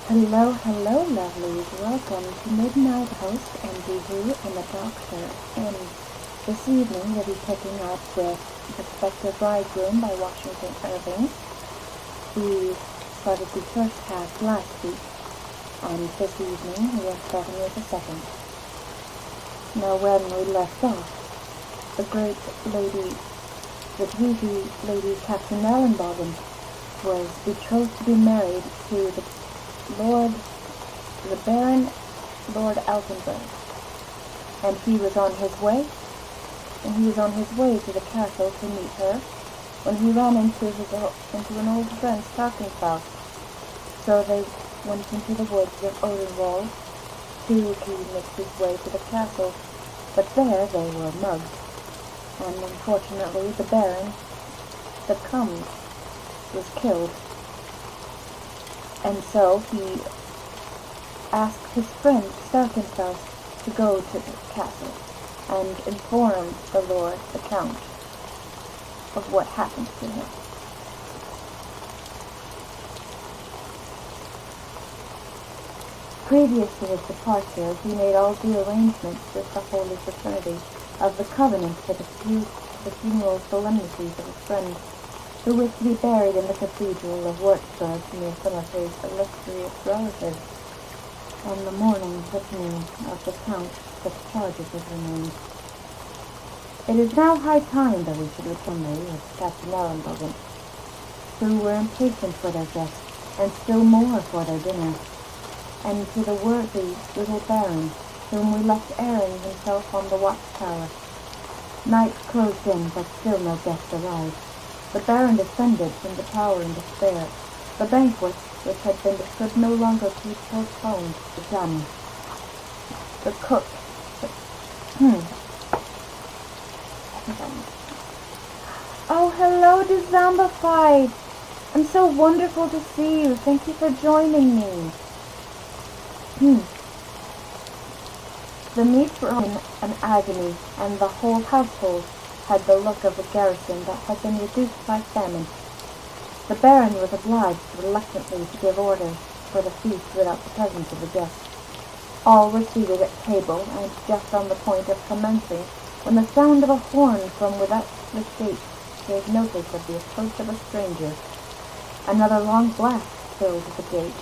Hello, hello, lovelies. Welcome to Midnight Host and Who and the Doctor. And this evening we'll be picking up with the Spectre Bridegroom by Washington Irving. We started the first half last week, and this evening we are starting with the second. Now, when we left off, the great lady, the beauty lady Captain Ellenbogen, was betrothed to be married to the Baron Lord Altenburg, and he was on his way to the castle to meet her, when he ran into an old friend, Starkenfeld. So they went into the woods of Odenwald to make his way to the castle, but there they were mugged, and unfortunately the Baron, the Comes, was killed. And so he asked his friend Starkenfeld to go to the castle and inform the Lord the Count of what happened to him. Previous to his departure, he made all due arrangements with the Holy Fraternity of the Covenant for the funeral solemnities of his friend, who was to be buried in the Cathedral of Würzburg near some of his illustrious relatives. On the morning litany of the Count took charge of his remains. It is now high time that we should return with Captain Ellenbogen, who were impatient for their guests, and still more for their dinner, and to the worthy little Baron, whom we left airing himself on the watchtower. Night closed in, but still no guest arrived. The Baron descended from the tower in despair. The banquet, which had been could no longer be postponed, was done. The cook... Oh, hello, Dezombified! I'm so wonderful to see you. Thank you for joining me. The meats were in an agony, and the whole household had the look of a garrison that had been reduced by famine. The Baron was obliged reluctantly to give orders for the feast without the presence of the guests. All were seated at table, and just on the point of commencing, when the sound of a horn from without the gate gave notice of the approach of a stranger. Another long blast filled the gate,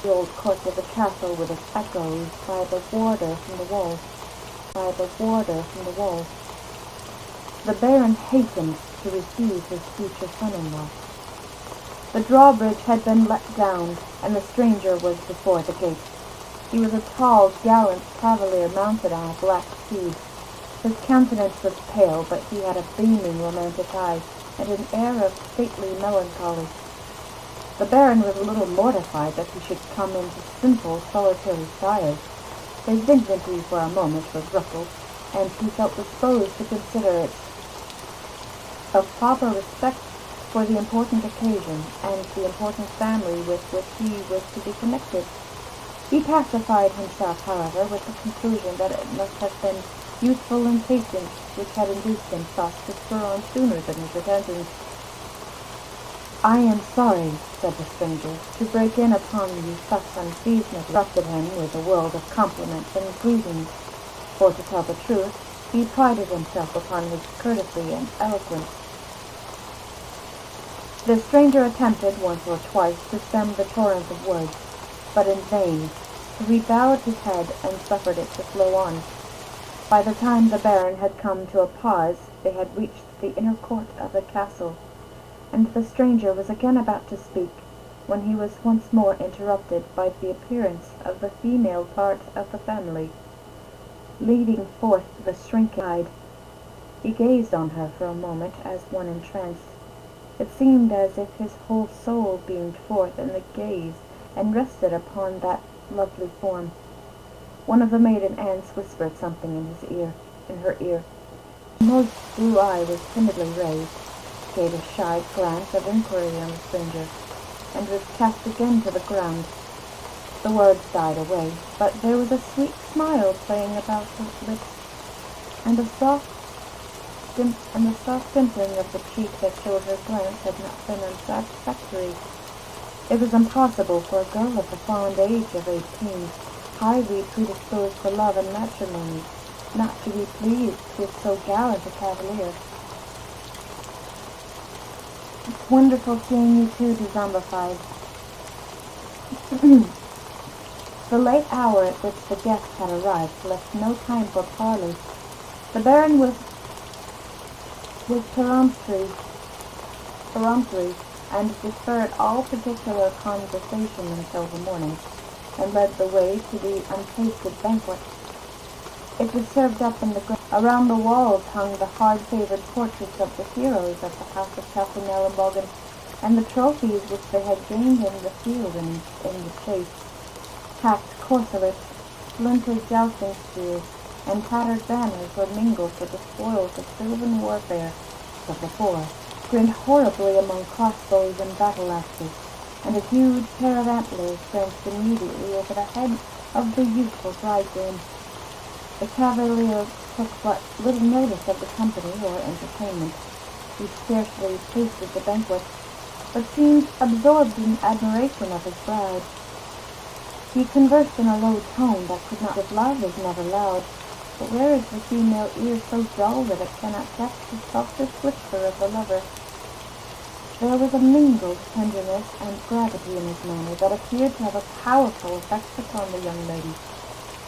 the old court of the castle with its echoes by the warder from the walls. The Baron hastened to receive his future son-in-law. The drawbridge had been let down, and the stranger was before the gate. He was a tall, gallant cavalier mounted on a black steed. His countenance was pale, but he had a beaming, romantic eye, and an air of stately melancholy. The Baron was a little mortified that he should come into simple, solitary style. His dignity for a moment was ruffled, and he felt disposed to consider it of proper respect for the important occasion and the important family with which he was to be connected. He pacified himself, however, with the conclusion that it must have been youthful impatience which had induced him thus to spur on sooner than his repentance. "I am sorry," said the stranger, "to break in upon you thus unseasonably," interrupted him with a world of compliments and greetings, for, to tell the truth, he prided himself upon his courtesy and eloquence. The stranger attempted once or twice to stem the torrent of words, but in vain, so he bowed his head and suffered it to flow on. By the time the Baron had come to a pause, they had reached the inner court of the castle, and the stranger was again about to speak, when he was once more interrupted by the appearance of the female part of the family, leading forth the shrinking eyed. He gazed on her for a moment as one entranced. It seemed as if his whole soul beamed forth in the gaze and rested upon that lovely form. One of the maiden aunts whispered something in her ear. Maud's blue eye was timidly raised, gave a shy glance of inquiry on the stranger, and was cast again to the ground. The words died away, but there was a sweet smile playing about her lips, and the soft dimpling of the cheek that showed her glance had not been unsatisfactory. It was impossible for a girl of the fond age of 18, highly predisposed for love and matrimony, not to be pleased with so gallant a cavalier. It's wonderful seeing you two zombified. The late hour at which the guests had arrived left no time for parley. The Baron was peremptory and deferred all particular conversation until the morning, and led the way to the untasted banquet. It was served up in the ground. Around the walls hung the hard-favored portraits of the heroes of the House of Castelnau and Bogan, and the trophies which they had gained in the field and in the chase. Hacked corselets, splintered jousting spears, and tattered banners were mingled with the spoils of sylvan warfare of before, grinned horribly among crossbows and battle-axes, and a huge pair of antlers glanced immediately over the head of the youthful bridegroom. The cavalier took but little notice of the company or entertainment. He scarcely tasted the banquet, but seemed absorbed in admiration of his bride. He conversed in a low tone that could not, if love is never loud, but where is the female ear so dull that it cannot catch the softest whisper of the lover? There was a mingled tenderness and gravity in his manner that appeared to have a powerful effect upon the young lady.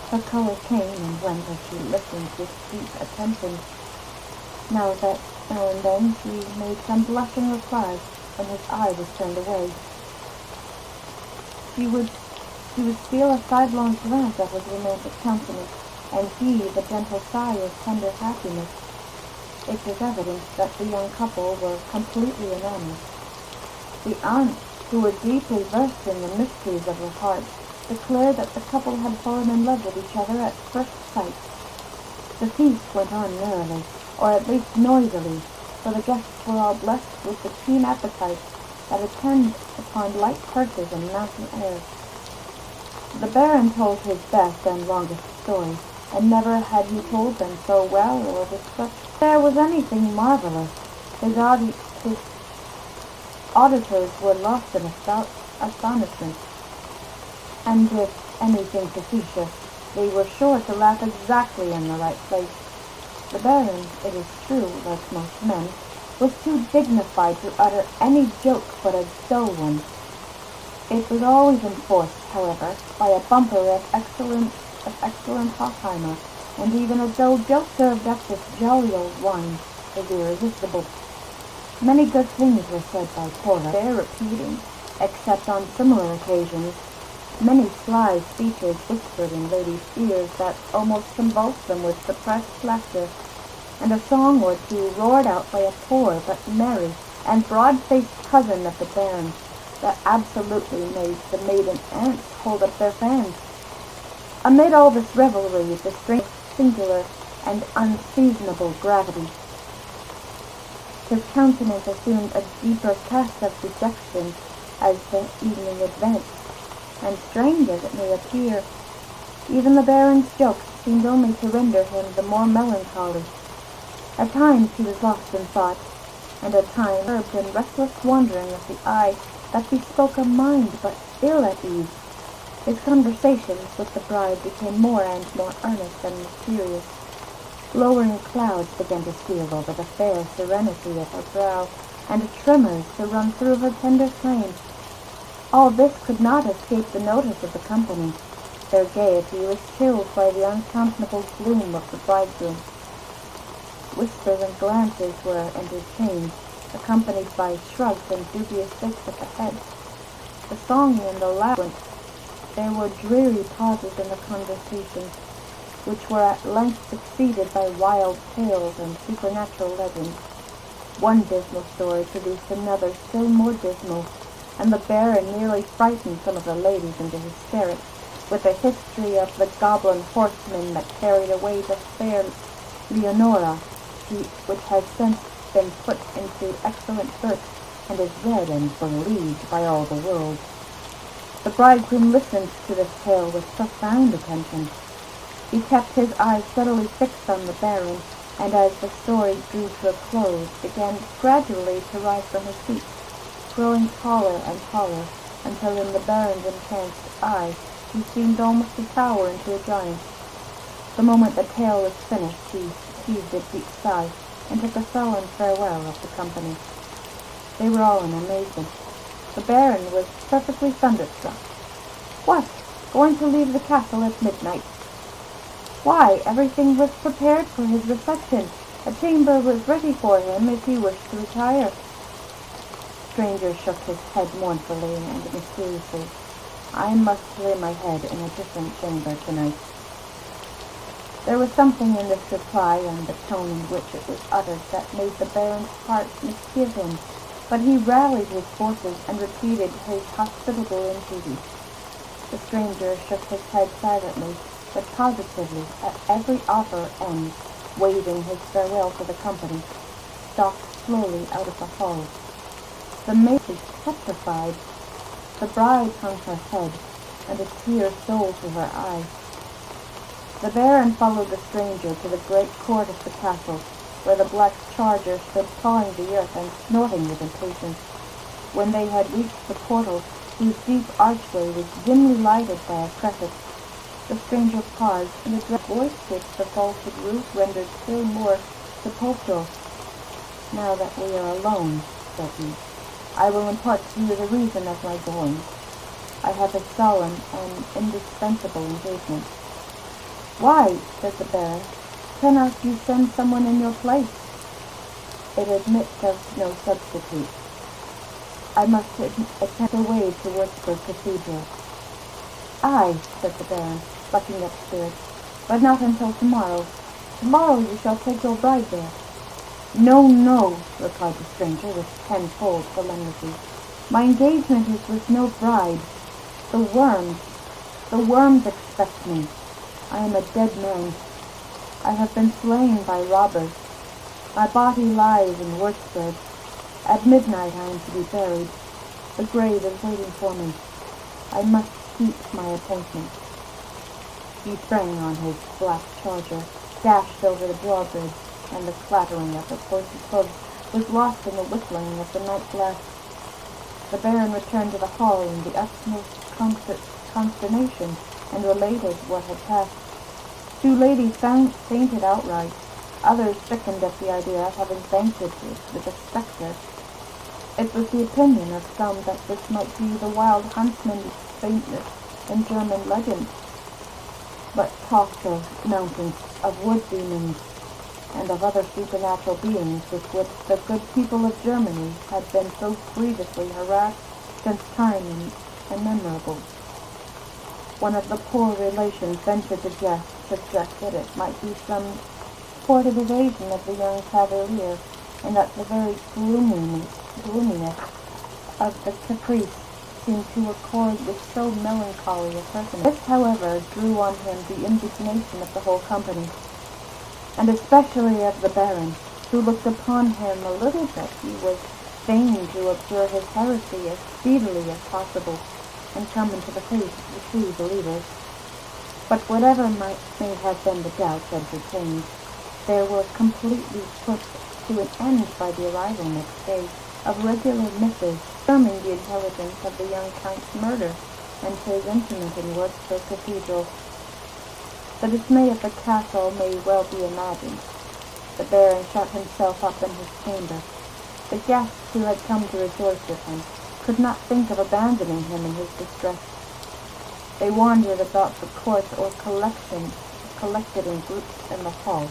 Her color came and went as she listened with deep attention. Now and then she made some blushing reply, and his eye was turned away. She would steal a sidelong glance at his romantic countenance, and heave a gentle sigh of tender happiness. It was evident that the young couple were completely enamored. The aunts, who were deeply versed in the mysteries of her heart, declared that the couple had fallen in love with each other at first sight. The feast went on merrily, or at least noisily, for the guests were all blessed with the keen appetite that attends upon light purses and mountain air. The Baron told his best and longest story, and never had he told them so well or with such. There was anything marvelous. His auditors were lost in astonishment, and if anything facetious, they were sure to laugh exactly in the right place. The Baron, it is true, like most men, was too dignified to utter any joke but a dull one. It was always enforced, however, by a bumper of excellent Hofheimer, and even a dull joke served up with jolly old wine was irresistible. Many good things were said by Cora, their repeating, except on similar occasions, many sly speeches whispered in ladies' ears that almost convulsed them with suppressed laughter, and a song or two roared out by a poor but merry and broad-faced cousin of the Baron that absolutely made the maiden aunts hold up their fans. Amid all this revelry, the strange, singular, and unseasonable gravity. His countenance assumed a deeper cast of dejection as the evening advanced, and strange as it may appear, even the Baron's jokes seemed only to render him the more melancholy. At times he was lost in thought, and at times disturbed in restless wandering of the eye that bespoke a mind but ill at ease. His conversations with the bride became more and more earnest and mysterious. Lowering clouds began to steal over the fair serenity of her brow, and tremors to run through her tender frame. All this could not escape the notice of the company. Their gaiety was chilled by the unconscionable gloom of the bridegroom. Whispers and glances were interchanged, accompanied by shrugs and dubious shakes of the head. The song and the laughter. There were dreary pauses in the conversation, which were at length succeeded by wild tales and supernatural legends. One dismal story produced another still more dismal, and the Baron nearly frightened some of the ladies into hysterics with the history of the goblin horseman that carried away the fair Leonora, which has since been put into excellent birth and is read and believed by all the world. The bridegroom listened to this tale with profound attention. He kept his eyes steadily fixed on the Baron, and as the story drew to a close, began gradually to rise from his seat, growing taller and taller, until in the Baron's entranced eye he seemed almost to tower into a giant. The moment the tale was finished, he heaved a deep sigh and took a sullen farewell of the company. They were all in amazement. The Baron was perfectly thunderstruck. What? Going to leave the castle at midnight? Why, everything was prepared for his reception. A chamber was ready for him if he wished to retire. The stranger shook his head mournfully and mysteriously. I must lay my head in a different chamber tonight. There was something in this reply and the tone in which it was uttered that made the Baron's heart misgive him, but he rallied his forces and repeated his hospitable entreaties. The stranger shook his head silently, but positively, at every offer and, waving his farewell to the company, stalked slowly out of the hall. The maid was petrified. The bride hung her head, and a tear stole to her eye. The Baron followed the stranger to the great court of the castle, where the black charger stood pawing the earth and snorting with impatience. When they had reached the portal, whose deep archway was dimly lighted by a crescent, the stranger paused and addressed a voice which the vaulted roof rendered still more sepulchral. Now that we are alone, said he, I will impart to you the reason of my going. I have a solemn and indispensable engagement. Why, said the Baron, cannot you send someone in your place? It admits of no substitute. I must attempt a way to Würzburg Cathedral. Aye, said the Baron, plucking up spirit, but not until tomorrow. Tomorrow you shall take your bride there. No, no, replied the stranger with tenfold solemnity. My engagement is with no bride. The worms expect me. I am a dead man. I have been slain by robbers. My body lies in Würzburg. At midnight I am to be buried. The grave is waiting for me. I must keep my appointment. He sprang on his black charger, dashed over the drawbridge, and the clattering of the horses' hoofs was lost in the whistling of the night blast. The Baron returned to the hall in the utmost consternation and related what had passed. 2 ladies fainted outright. Others sickened at the idea of having banqueted with a spectre. It was the opinion of some that this might be the wild huntsman's faintness in German legend, but talked of mountains, of wood demons, and of other supernatural beings with which the good people of Germany had been so grievously harassed since time immemorable. One of the poor relations ventured to suggest that it might be some sportive evasion of the young cavalier, and that the very gloominess of the caprice seemed to accord with so melancholy a personage. This, however, drew on him the indignation of the whole company, and especially of the Baron, who looked upon him a little bit. He was fain to abjure his heresy as speedily as possible, and come into the face of the true believers. But whatever may have been the doubts entertained, they were completely put to an end by the arrival next day of regular missives confirming the intelligence of the young Count's murder and his interment in Würzburg Cathedral. The dismay of the castle may well be imagined. The Baron shut himself up in his chamber. The guests who had come to rejoice with him could not think of abandoning him in his distress. They wandered about the court or collected in groups in the hall,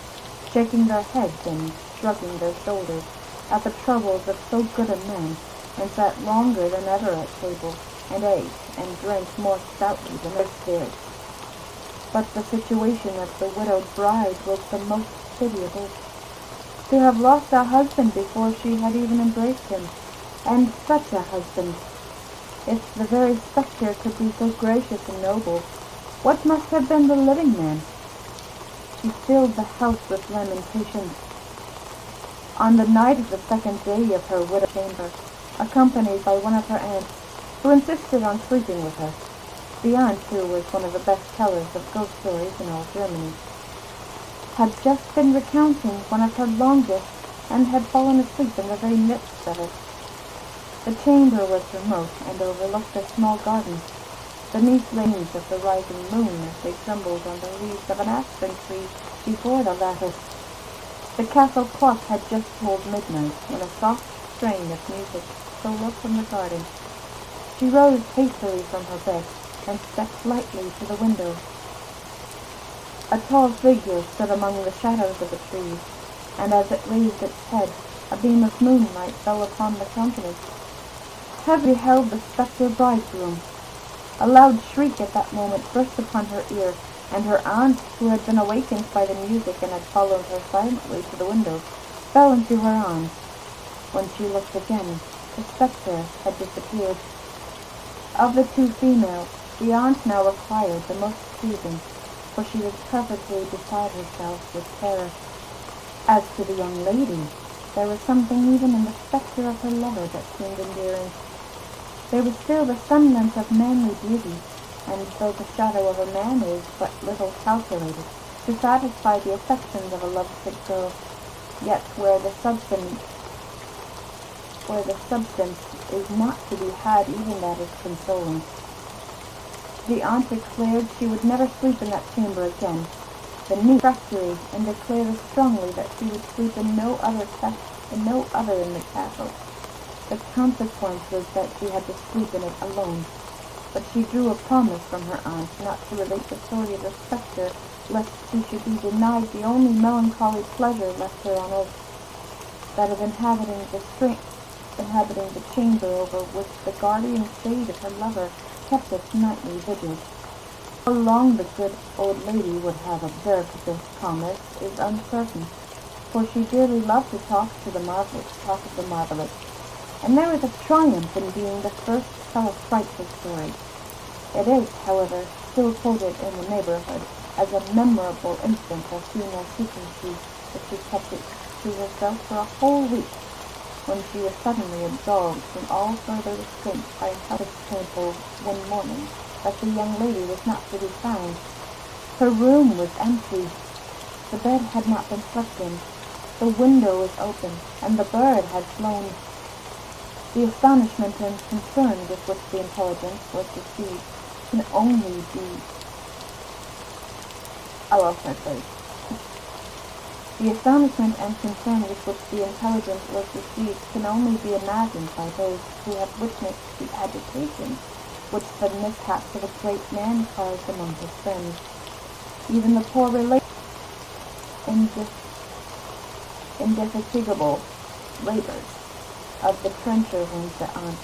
shaking their heads and shrugging their shoulders at the troubles of so good a man, and sat longer than ever at table, and ate and drank more stoutly than their spirits. But the situation of the widowed bride was the most pitiable. To have lost a husband before she had even embraced him, and such a husband! If the very Spectre could be so gracious and noble, what must have been the living man? She filled the house with lamentations. On the night of the second day of her widowed chamber, accompanied by one of her aunts, who insisted on sleeping with her, the aunt, who was one of the best tellers of ghost stories in all Germany, had just been recounting one of her longest, and had fallen asleep in the very midst of it. The chamber was remote and overlooked a small garden. Beneath the rays of the rising moon as they trembled on the leaves of an aspen tree before the lattice. The castle clock had just tolled midnight when a soft strain of music stole up from the garden. She rose hastily from her bed and stepped lightly to the window. A tall figure stood among the shadows of the trees, and as it raised its head, a beam of moonlight fell upon the countenance. Have beheld the Spectre bridegroom. A loud shriek at that moment burst upon her ear, and her aunt, who had been awakened by the music and had followed her silently to the window, fell into her arms. When she looked again, the Spectre had disappeared. Of the two females, the aunt now required the most soothing, for she was perfectly beside herself with terror. As to the young lady, there was something even in the spectre of her lover that seemed endearing. There was still the semblance of manly beauty, and though the shadow of a man is but little calculated to satisfy the affections of a lovesick girl, yet where the substance is not to be had, even that is consoling. The aunt declared she would never sleep in that chamber again, the new rectory, and declared as strongly that she would sleep in no other in the castle. The consequence was that she had to sleep in it alone, but she drew a promise from her aunt not to relate the story of the spectre, lest she should be denied the only melancholy pleasure left her on earth, that of inhabiting the chamber over which the guardian shade of her lover kept its nightly vigil. How long the good old lady would have observed this promise is uncertain, for she dearly loved to talk of the marvelous, and there was a triumph in being the first to tell a frightful story. It is, however, still quoted in the neighborhood as a memorable instance of female secrecy, that she kept it to herself for a whole week, when she was suddenly absolved from all further restraint by a house temple one morning that the young lady was not to be found. Her room was empty. The bed had not been slept in. The window was open, and the bird had flown. The astonishment and concern with which the intelligence was received can only be... I lost my place. The astonishment and concern with which the intelligence was received can only be imagined by those who have witnessed the agitation which the mishaps of a great man caused among his friends. Even the poor relation indefatigable labors of the trencher whom the aunt,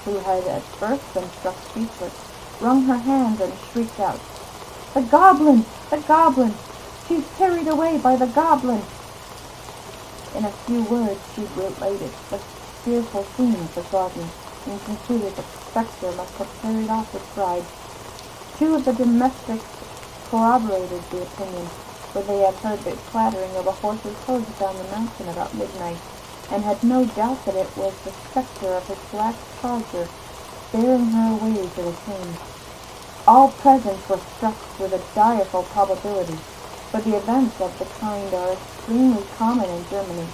who had at first been struck speechless, wrung her hands and shrieked out, "The goblin! The goblin! She's carried away by the goblin!" In a few words she related the fearful scene of the garden, and concluded that the spectre must have carried off his bride. Two of the domestics corroborated the opinion, for they had heard the clattering of a horse's hoofs down the mountain about midnight, and had no doubt that it was the spectre of his black charger bearing her away to the tomb. All present were struck with a direful probability, for the events of the kind are extremely common in Germany,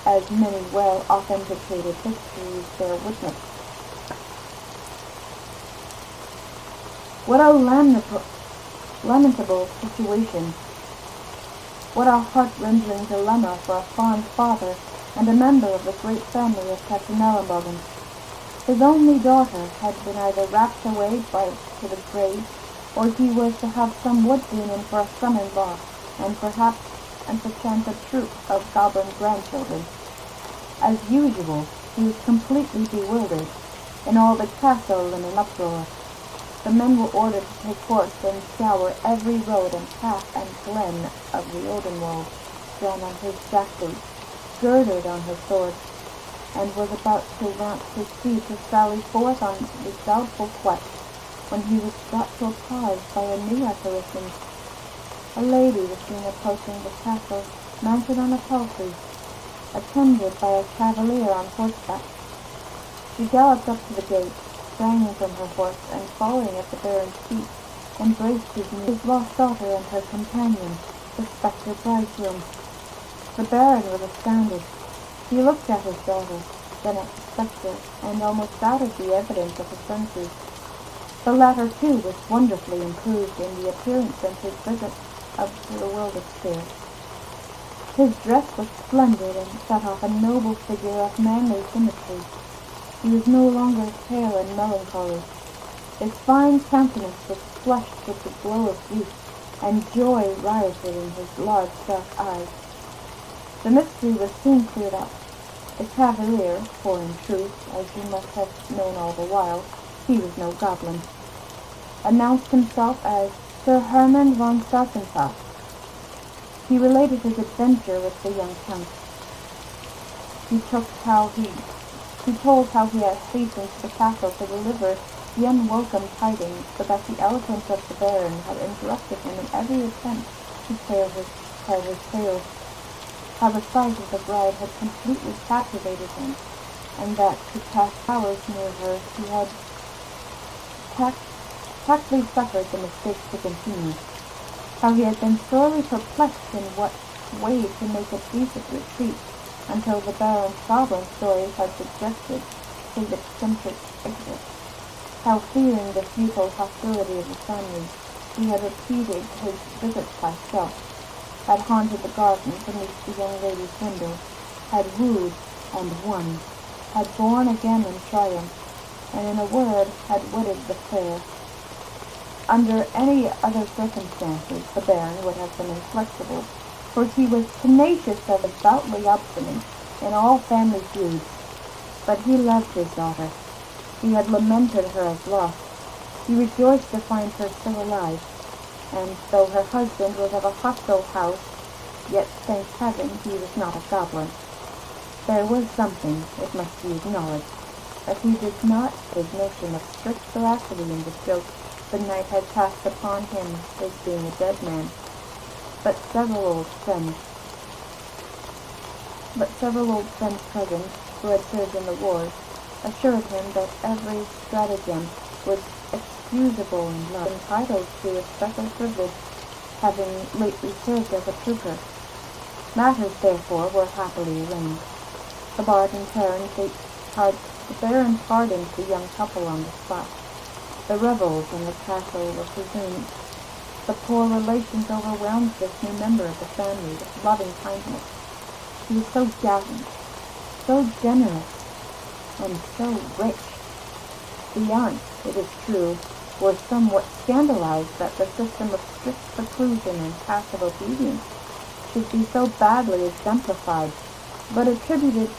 as many well-authenticated histories bear witness. What a lamentable situation! What a heart-rending dilemma for a fond father and a member of the great family of Captain Ellenbogen. His only daughter had been either rapt away to the grave, or he was to have some wood demon for a son-in-law, and perchance a troop of goblin grandchildren. As usual, he was completely bewildered, and all the castle in an uproar. The men were ordered to take horse and scour every road and path and glen of the Odenwald, drawn on his jackboots, girded on his sword, and was about to mount his steed to sally forth on the doubtful quest, when he was brought to a pause by a new apparition. A lady was seen approaching the castle, mounted on a palfrey, attended by a cavalier on horseback. She galloped up to the gate, sprang from her horse, and falling at the baron's feet, embraced his lost daughter and her companion, the Spectre bridegroom. The baron was astounded. He looked at his daughter, than at the spectre, and almost doubted the evidence of his senses. The latter, too, was wonderfully improved in the appearance since his visit up to the world of spirits. His dress was splendid and set off a noble figure of manly symmetry. He was no longer pale and melancholy. His fine countenance was flushed with the glow of youth, and joy rioted in his large dark eyes. The mystery was soon cleared up. The cavalier, for in truth, as you must have known all the while, he was no goblin, announced himself as Sir Hermann von Stauffenfeld. He related his adventure with the young count. He told how he had hastened to the castle to deliver the unwelcome tidings, but that the eloquence of the baron had interrupted him in every attempt to tell his tale. How the sight of the bride had completely captivated him, and that to pass hours near her he had tactfully suffered the mistake to continue. How he had been sorely perplexed in what way to make a decent retreat, until the baron's goblin stories had suggested his eccentric exit. How, fearing the futile hostility of the family, he had repeated his visits by stealth, had haunted the garden beneath the young lady's window, had wooed and won, had borne again in triumph, and in a word had wedded the fair. Under any other circumstances the baron would have been inflexible, for he was tenacious and devoutly obstinate in all family feuds. But he loved his daughter. He had lamented her as lost. He rejoiced to find her still alive, and though her husband was of a hostile house, yet, thank heaven, he was not a goblin. There was something, it must be acknowledged, that he did not his notion of strict veracity in the joke the night had passed upon him, his being a dead man. But several old friends present, who had served in the wars, assured him that every stratagem was excusable in love, entitled to a special privilege, having lately served as a trooper. Matters, therefore, were happily arranged. The baron pardoned the young couple on the spot. The revels in the castle were resumed. The poor relations overwhelmed this new member of the family with loving kindness. He was so gallant, so generous, and so rich. The aunts, it is true, were somewhat scandalized that the system of strict seclusion and passive obedience should be so badly exemplified, but attributed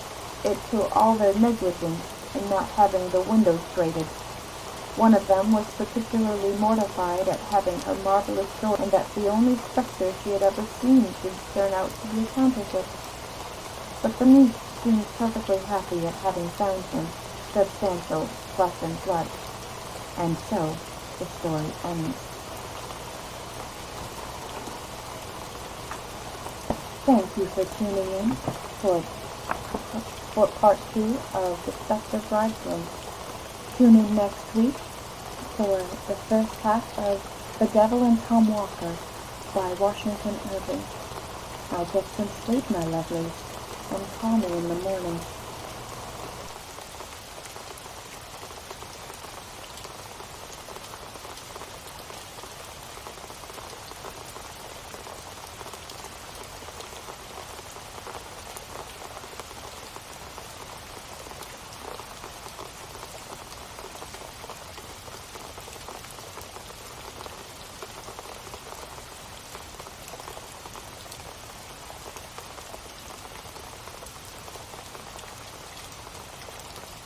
it to all their negligence in not having the windows grated. One of them was particularly mortified at having her marvelous sword, and that the only spectre she had ever seen should turn out to be a counterfeit. But the niece seemed perfectly happy at having found him, substantial, flesh and blood. And so the story ends. Thank you for tuning in for part 2 of the Spectre Bridegroom. Tune in next week for the first half of The Devil and Tom Walker by Washington Irving. I'll get some sleep, my lovelies, and call me in the morning.